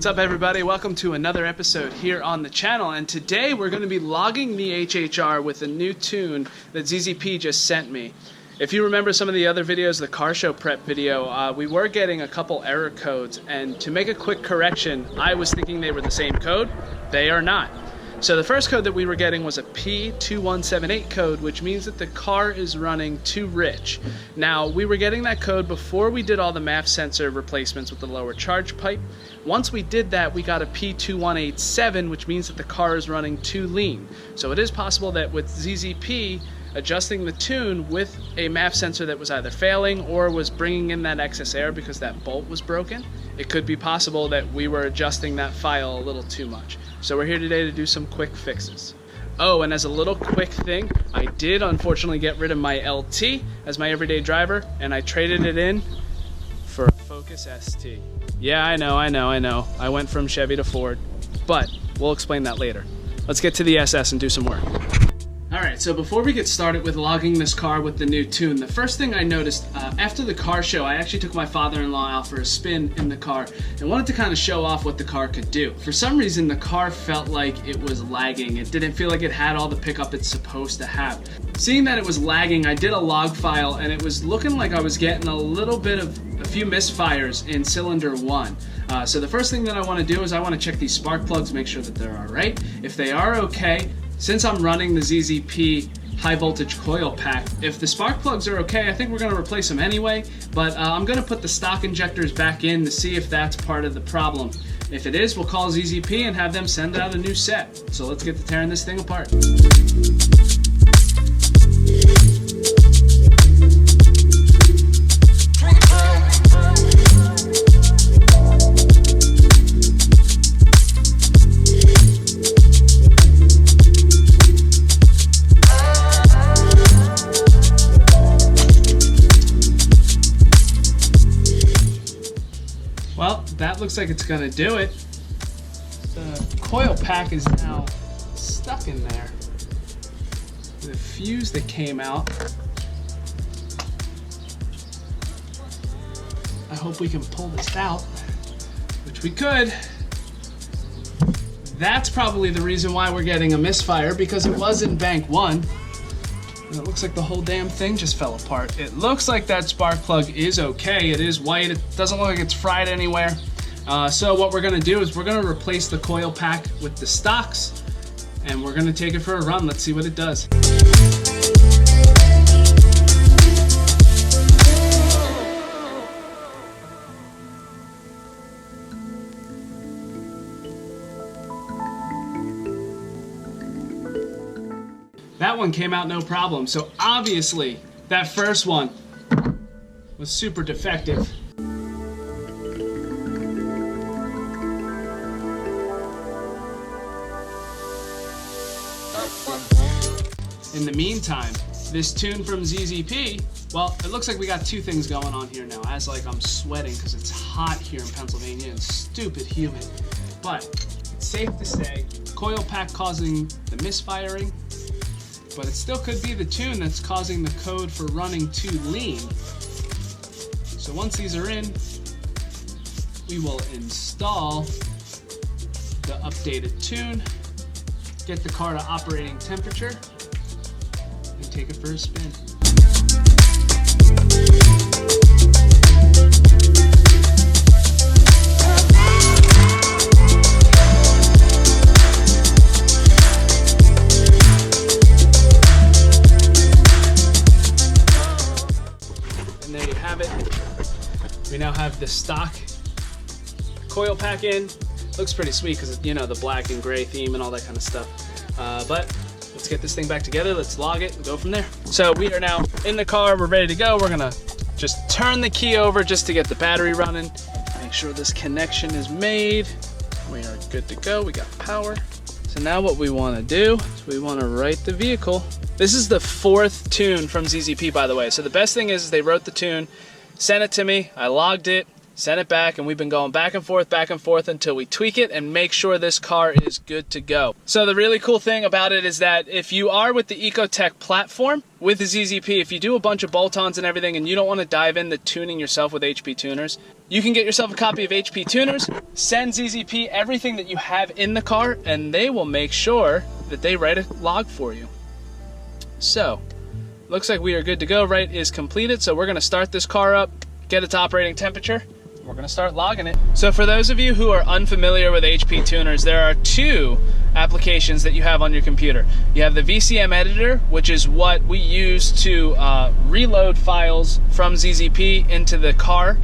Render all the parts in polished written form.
What's up everybody? Welcome to another episode here on the channel, and today we're going to be logging the HHR with a new tune that ZZP just sent me. If you remember some of the other videos, the car show prep video, we were getting a couple error codes, and to make a quick correction, I was thinking they were the same code. They are not. So the first code that we were getting was a P2178 code, which means that the car is running too rich. Now, we were getting that code before we did all the MAF sensor replacements with the lower charge pipe. Once we did that, we got a P2187, which means that the car is running too lean. So it is possible that with ZZP adjusting the tune with a MAF sensor that was either failing or was bringing in that excess air because that bolt was broken, it could be possible that we were adjusting that file a little too much. So we're here today to do some quick fixes. Oh, and as a little quick thing, I did unfortunately get rid of my LT as my everyday driver, and I traded it in for a Focus ST. Yeah, I know. I went from Chevy to Ford, but we'll explain that later. Let's get to the SS and do some work. Alright, so before we get started with logging this car with the new tune, the first thing I noticed, after the car show, I actually took my father-in-law out for a spin in the car and wanted to kind of show off what the car could do. For some reason, the car felt like it was lagging. It didn't feel like it had all the pickup it's supposed to have. Seeing that it was lagging, I did a log file, and it was looking like I was getting a few misfires in cylinder 1. So the first thing that I want to do is I want to check these spark plugs, make sure that they're alright. If they are okay, since I'm running the ZZP high voltage coil pack, if the spark plugs are okay, I think we're going to replace them anyway, but I'm going to put the stock injectors back in to see if that's part of the problem. If it is, we'll call ZZP and have them send out a new set. So let's get to tearing this thing apart. Well, that looks like it's gonna do it. The coil pack is now stuck in there. The fuse that came out. I hope we can pull this out, which we could. That's probably the reason why we're getting a misfire, because it was in bank 1. And it looks like the whole damn thing just fell apart. It looks like that spark plug is okay. It is white. It doesn't look like it's fried anywhere. So what we're going to do is we're going to replace the coil pack with the stocks, and we're going to take it for a run. Let's see what it does. That one came out no problem, so obviously that first one was super defective. In the meantime, this tune from ZZP, well, it looks like we got two things going on here now. As like I'm sweating because it's hot here in Pennsylvania and stupid humid. But it's safe to say, coil pack causing the misfiring, but it still could be the tune that's causing the code for running too lean. So once these are in, we will install the updated tune, get the car to operating temperature, and take it for a spin. We now have the stock coil pack in. Looks pretty sweet because, you know, the black and gray theme and all that kind of stuff. But let's get this thing back together. Let's log it and go from there. So we are now in the car. We're ready to go. We're going to just turn the key over just to get the battery running. Make sure this connection is made. We are good to go. We got power. So now what we want to do is we want to write the vehicle. This is the 4th tune from ZZP, by the way. So the best thing is they wrote the tune, sent it to me, I logged it, send it back, and we've been going back and forth until we tweak it and make sure this car is good to go. So the really cool thing about it is that if you are with the Ecotech platform, with the ZZP, if you do a bunch of bolt-ons and everything and you don't want to dive into tuning yourself with HP Tuners, you can get yourself a copy of HP Tuners, send ZZP everything that you have in the car, and they will make sure that they write a log for you. So, looks like we are good to go. Write is completed, so we're going to start this car up, get its operating temperature. We're going to start logging it. So for those of you who are unfamiliar with HP Tuners, there are two applications that you have on your computer. You have the VCM editor, which is what we use to reload files from ZZP into the car.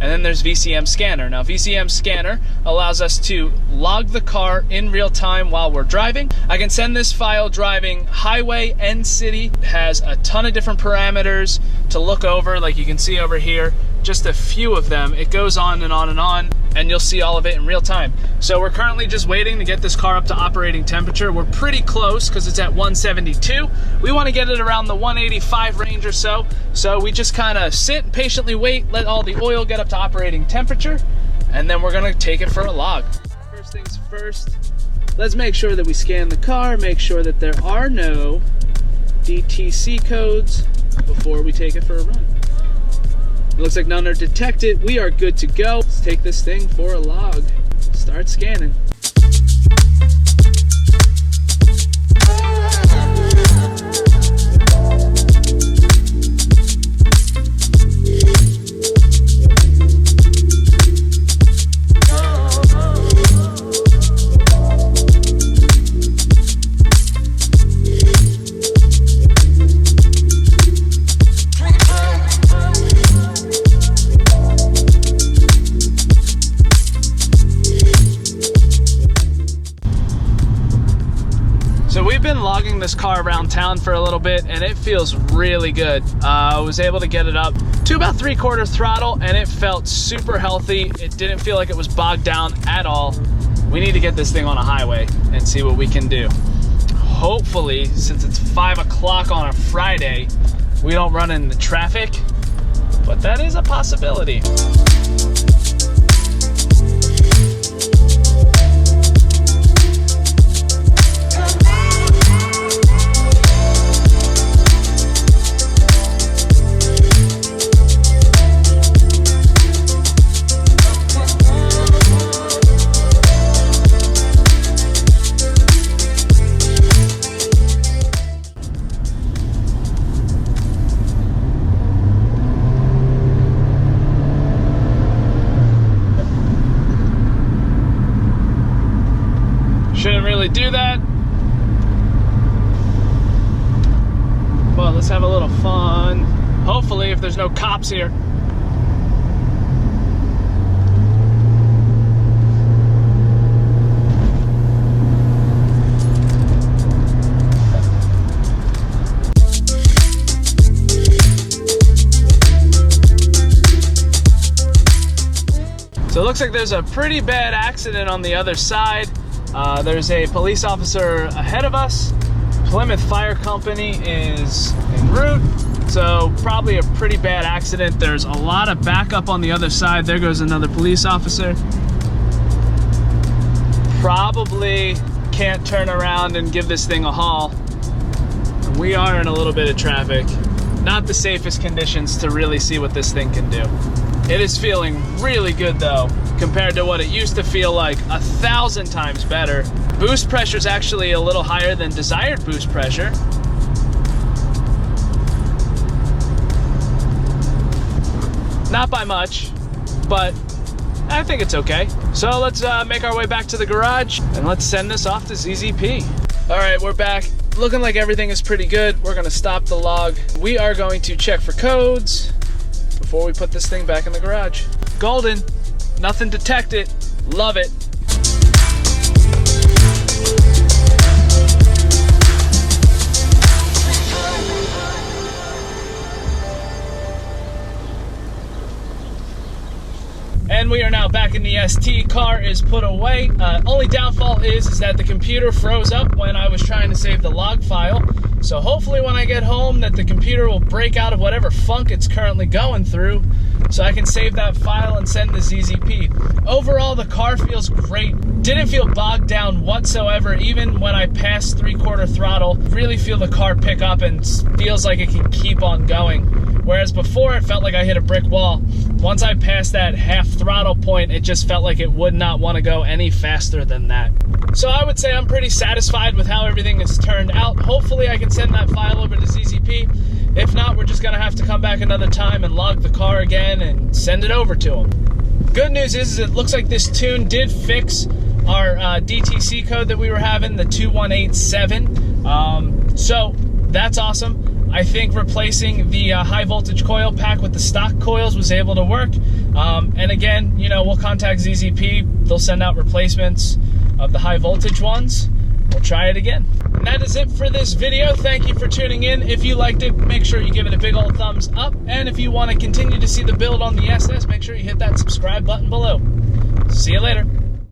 And then there's VCM Scanner. Now VCM Scanner allows us to log the car in real time while we're driving. I can send this file driving highway and city. It has a ton of different parameters to look over, like you can see over here. Just a few of them. It goes on and on and on, and you'll see all of it in real time. So we're currently just waiting to get this car up to operating temperature. We're pretty close because it's at 172. We want to get it around the 185 range or so. So we just kind of sit and patiently wait, let all the oil get up to operating temperature, and then we're going to take it for a log. First things first, let's make sure that we scan the car, make sure that there are no DTC codes before we take it for a run. It looks like none are detected. We are good to go. Let's take this thing for a log. Start scanning. Logging this car around town for a little bit, and it feels really good. I was able to get it up to about 3/4 throttle, and it felt super healthy. It didn't feel like it was bogged down at all. We need to get this thing on a highway and see what we can do. Hopefully, since it's 5 o'clock on a Friday, we don't run into traffic, but that is a possibility. Shouldn't really do that, but let's have a little fun. Hopefully, if there's no cops here. So it looks like there's a pretty bad accident on the other side. There's a police officer ahead of us. Plymouth Fire Company is en route, so probably a pretty bad accident. There's a lot of backup on the other side. There goes another police officer. Probably can't turn around and give this thing a haul. We are in a little bit of traffic. Not the safest conditions to really see what this thing can do. It is feeling really good though, compared to what it used to feel like, 1,000 times better. Boost pressure is actually a little higher than desired boost pressure. Not by much, but I think it's okay. So let's make our way back to the garage and let's send this off to ZZP. All right, we're back. Looking like everything is pretty good. We're gonna stop the log. We are going to check for codes before we put this thing back in the garage. Golden, nothing detected, love it. And we are now back in the ST. Car is put away. Only downfall is that the computer froze up when I was trying to save the log file. So hopefully when I get home that the computer will break out of whatever funk it's currently going through so I can save that file and send the ZZP. Overall, the car feels great. Didn't feel bogged down whatsoever, even when I passed 3/4 throttle. Really feel the car pick up and feels like it can keep on going. Whereas before, it felt like I hit a brick wall. Once I passed that half throttle point, it just felt like it would not want to go any faster than that. So I would say I'm pretty satisfied with how everything has turned out. Hopefully I can send that file over to ZZP. If not, we're just gonna have to come back another time and log the car again and send it over to them. Good news is it looks like this tune did fix our DTC code that we were having, the 2187. So that's awesome. I think replacing the high voltage coil pack with the stock coils was able to work. And again, you know, we'll contact ZZP. They'll send out replacements of the high voltage ones. We'll try it again. And that is it for this video. Thank you for tuning in. If you liked it, make sure you give it a big old thumbs up. And if you want to continue to see the build on the SS, make sure you hit that subscribe button below. See you later.